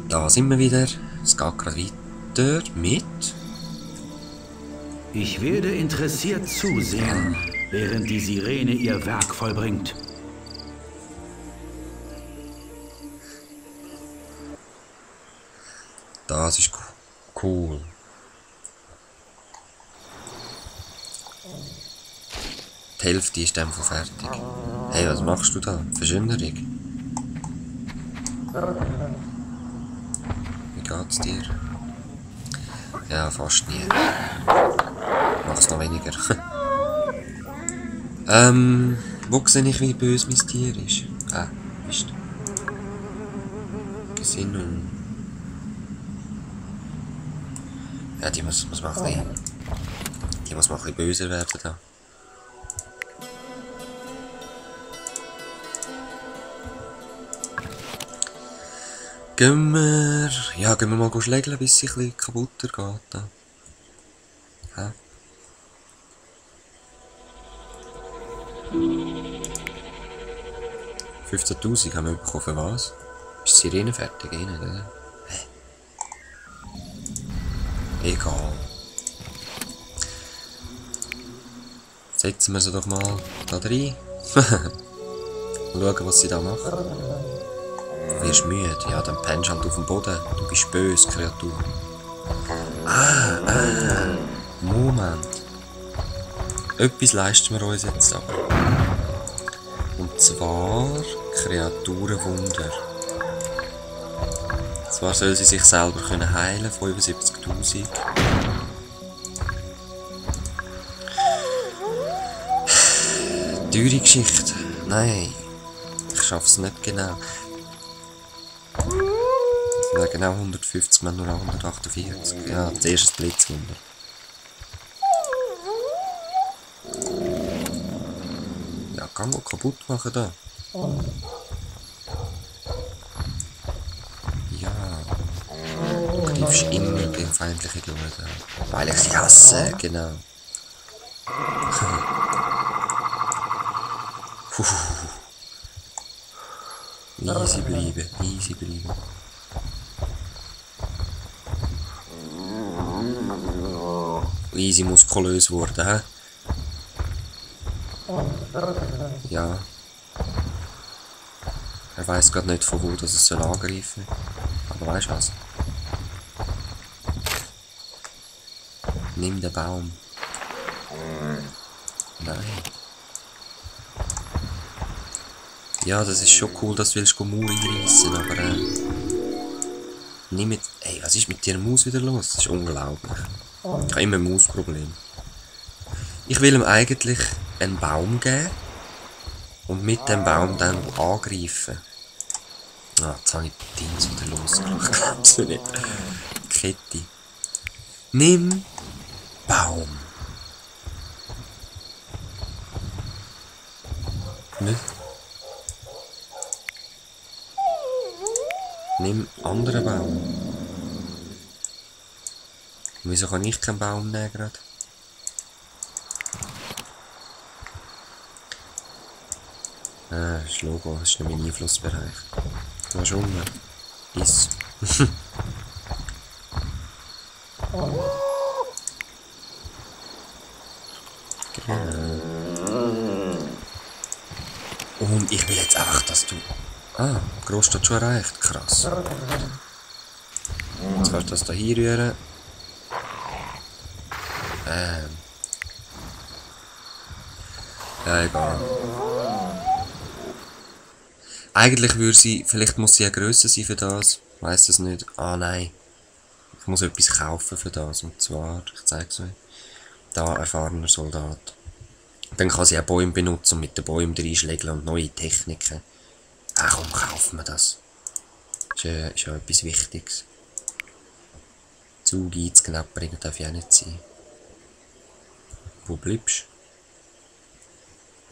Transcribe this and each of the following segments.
Da sind wir wieder. Es geht gerade weiter mit. Ich werde interessiert zusehen, während die Sirene ihr Werk vollbringt. Das ist cool. Die Hälfte ist dann fertig. Hey, was machst du da? Verschönerung? Wie geht's dir? Ja, fast nie. Mach's noch weniger. Wo sehe ich, wie böse mein Tier ist? Ah, Mist. Gesinnung. Ja, die muss mal ein bisschen böser werden da. Gehen wir mal schlägeln, bis sie ein bisschen kaputter geht. Da. Hä? $15.000 haben wir bekommen, für was? Ist die Sirene fertig, nicht, oder? Hä? Egal. Setzen wir sie doch mal da rein. Schauen, was sie da macht. Du wirst müde. Ja, dann pennst du halt auf dem Boden. Du bist böse, Kreatur. Moment. Etwas leisten wir uns jetzt aber. Und zwar Kreaturenwunder. Zwar soll sie sich selber können heilen, 75.000. Teure Geschichte. Nein. Ich schaff's nicht genau. Ja, genau 150, wir haben nur 148. Ja, das erste Blitzwunder. Ja, kann man kaputt machen da. Ja. Du greifst immer gegen feindliche Gegner an. Weil ich sie hasse, genau. Easy bleiben, easy bleiben. Easy muskulös worden, hä? Ja. Er weiss gerade nicht, von wo das es angreifen soll. Aber weißt du was? Nimm den Baum. Nein. Ja, das ist schon cool, dass du willst Mauer einreissen, aber nimm jetzt. Ey, was ist mit deiner Maus wieder los? Das ist unglaublich. Ich habe immer ein Mausproblem. Ich will ihm eigentlich einen Baum geben und mit dem Baum dann angreifen. Ah, jetzt habe ich die Dings wieder losgelassen. Ich glaub's nicht. Kette. Nimm Baum. Nicht? Nimm anderen Baum. Wieso kann ich keinen Baum nehmen gerade? Das ist Logo, das ist nicht mein Einflussbereich. Du hast Hunger. Iss. Genau. Und ich will jetzt einfach, dass du... Ah, Großstadt schon erreicht. Krass. Jetzt kannst du das da hinrühren. Ja, egal. Eigentlich würde sie... Vielleicht muss sie ja grösser sein für das. Ich weiss es nicht. Ah, nein. Ich muss etwas kaufen für das. Und zwar... Ich zeig's euch. Da, erfahrener Soldat. Dann kann sie auch Bäume benutzen und mit den Bäumen reinschlägeln und neue Techniken. Ach komm, kaufen wir das. Ist ja etwas Wichtiges. Zu Geizknapperigen darf ja auch nicht sein. Wo bleibst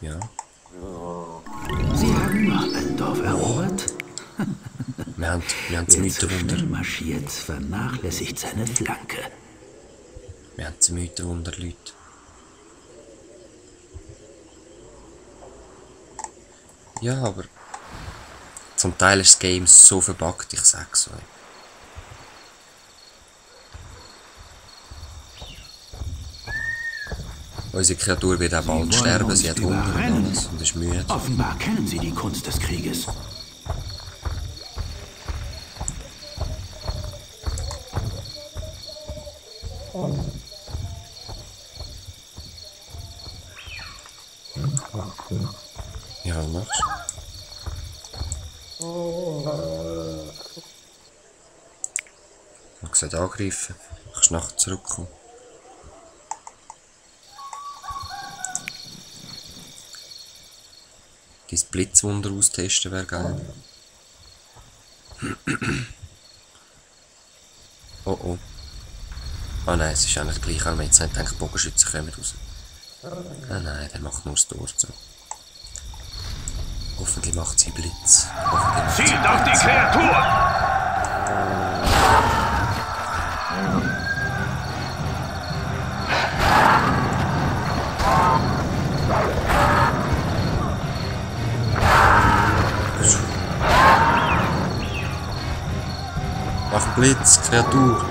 du? Ja. Sie haben noch ein Dorf erobert? Wir haben das Mythenwunder. Schnell marschiert, vernachlässigt seine Flanke. Wir haben das Mythenwunder, Leute. Ja, aber zum Teil ist das Game so verbuggt, ich sag's euch. Unsere Kreatur wird auch bald sterben, sie hat Hunger und alles und ist müde. Offenbar kennen sie die Kunst des Krieges. Ja, was machst du? Ich sollte angreifen. Kannst du nachher zurückkommen. Dein Blitzwunder austesten wäre geil. Oh oh. Ah nein, es ist eigentlich gleich. Aber jetzt nicht gedacht, Bogenschützen kommen raus. Ah nein, der macht nur das Tor zu. Hoffentlich macht sie Blitz. Zielt auf die Kreatur! Mach Blitz, Kreatur.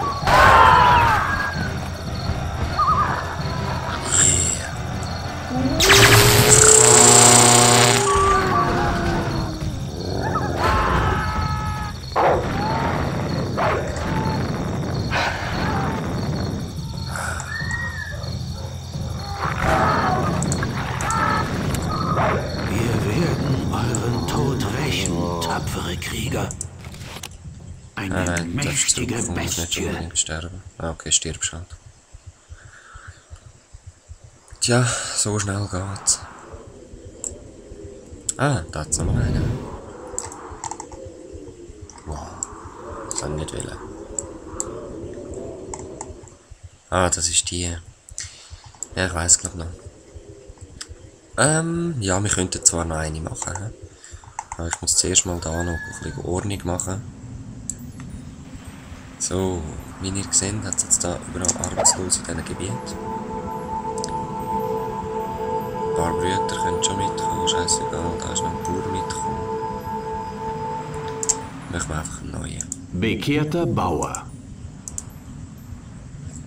tapfere Krieger. Eine mächtige Bestie. Sterben. Ah, okay, stirbst halt. Tja, so schnell geht's. Ah, da hat's noch einen. Wow. Das kann ich nicht wollen. Ah, das ist die. Ja, ich weiss glaub noch. Ja, wir könnten zwar noch eine machen. He? Aber ich muss zuerst mal da noch ein bisschen Ordnung machen. So, wie ihr seht, hat es jetzt da überall Arbeitslose in diesem Gebiet. Ein paar Brüder können schon mitkommen, scheißegal, da ist noch ein Bauer mitgekommen. Machen wir einfach einen neuen. Bekehrter Bauer.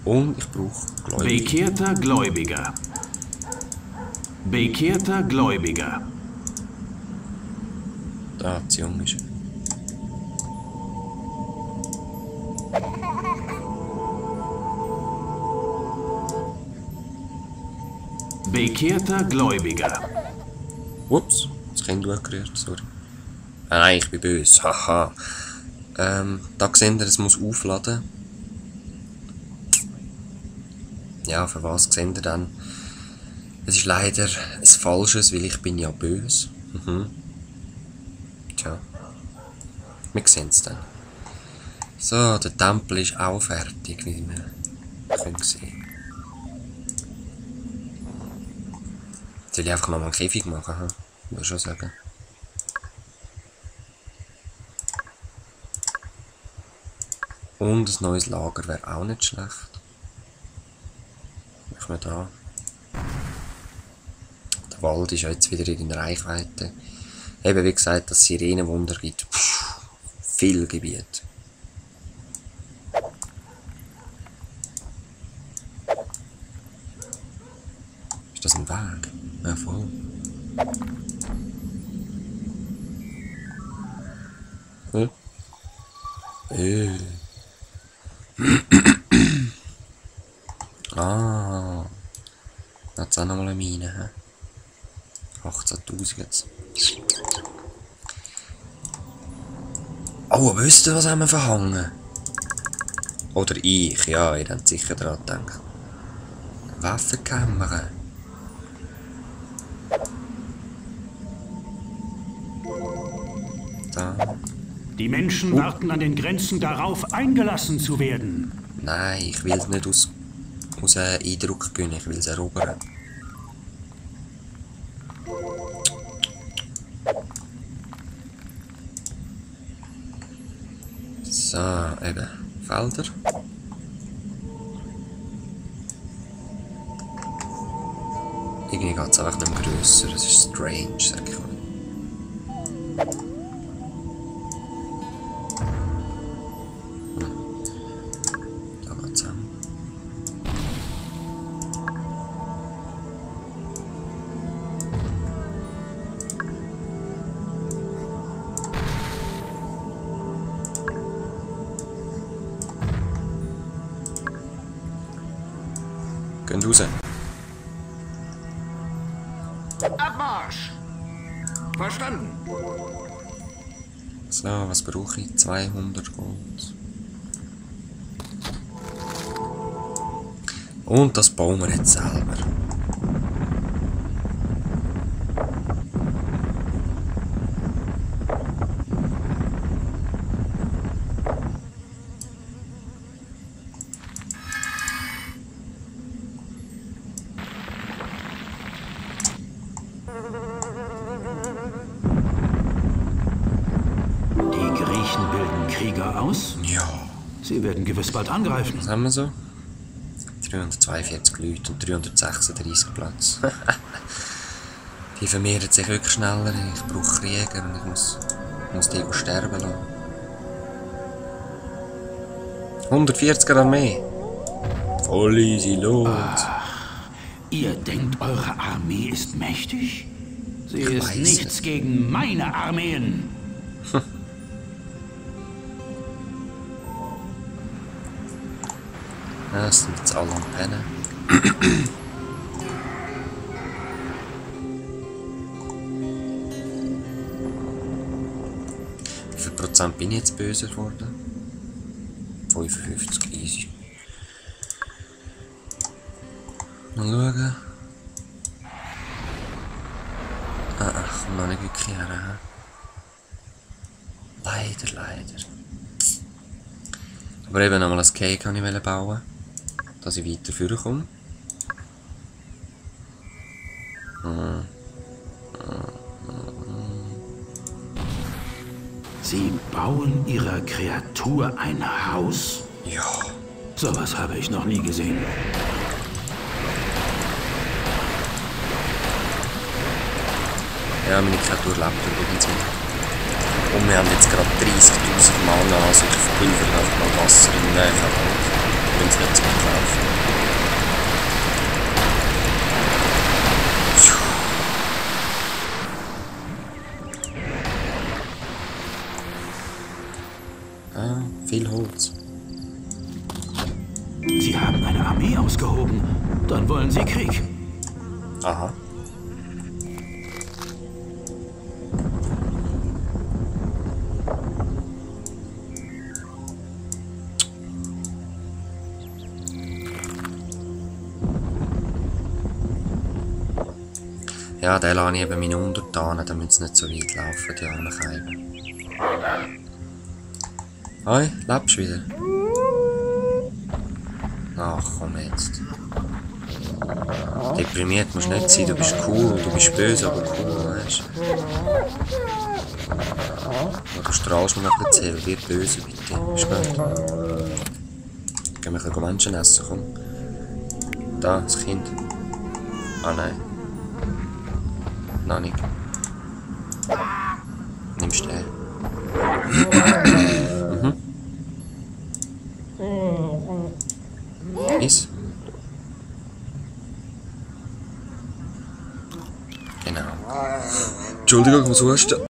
Und ich brauche Gläubiger. Bekehrter Gläubiger. Bekehrter Gläubiger. Da, die Jung ist. Bekehrter Gläubiger. Ups, das Kind gerührt, sorry. Ah nein, ich bin böse, haha. Da seht ihr, es muss aufladen. Ja, für was seht ihr dann? Es ist leider ein Falsches, weil ich bin ja böse. Tja. Wir sehen es dann. So, der Tempel ist auch fertig, wie wir können sehen. Soll ich einfach nochmal einen Käfig machen? Hm? Würde ich schon sagen. Und ein neues Lager wäre auch nicht schlecht. Machen wir da. Der Wald ist ja jetzt wieder in Reichweite. Eben wie gesagt, dass es Sirenenwunder gibt. Viel Gebiet. Ist das ein Weg? Ja, voll. Ah. Da hat es auch nochmal eine Mine. 18.000 jetzt. Oh, wisst ihr, was haben wir verhangen? Oder ich, ja, ihr habt sicher daran gedacht. Waffenkammer. Da. Die Menschen warten an den Grenzen darauf, eingelassen zu werden. Nein, ich will es nicht aus Eindruck gewinnen, ich will es erobern. So, eben. Felder. Irgendwie geht es einfach nicht mehr grösser, es ist strange, sag ich mal. Da geht's an. Gehen raus. Abmarsch! Verstanden. So, was brauche ich? 200 Gold. Und das bauen wir jetzt selber. Die Griechen bilden Krieger aus. Ja. Sie werden gewiss bald angreifen. Was haben wir so? 342 Leute und 336 Platz. Die vermehren sich wirklich schneller. Ich brauche Krieger und ich muss die sterben lassen. 140er Armee. Voll easy, los. Ihr denkt, eure Armee ist mächtig? Sie ist weiß nichts gegen meine Armeen. Ja, das sind jetzt alle am Pennen. Wie viel Prozent bin ich jetzt böser geworden? 55, easy. Mal schauen. Komm noch nicht wirklich her. Leider. Aber eben nochmal ein Cake kann ich bauen, dass ich weiter vorkomme. Sie bauen ihrer Kreatur ein Haus? Ja. Sowas habe ich noch nie gesehen. Ja, meine Kreatur lebt übrigens wieder. Und wir haben jetzt gerade 30.000 Mana, also ich verpulvere einfach mal Wasser in den Nähe, wenn es nicht zu weit läuft. Ah, viel Holz. Sie haben eine Armee ausgehoben. Dann wollen Sie Krieg. Aha. Ja, den lasse ich eben meine Untertanen, damit sie nicht so weit laufen, die armen Keiben. Hoi, lebst du wieder? Ach, komm jetzt. Deprimiert musst du nicht sein, du bist cool, du bist böse, aber cool, weißt du. Du strahlst mir noch ein bisschen, wird böse, bitte. Ist gut. Gehen wir ein bisschen Menschen essen, komm. Da, das Kind. Ah, nein. Noch nicht. Nimmst du den? Is? Genau. Entschuldigung, ich muss husten.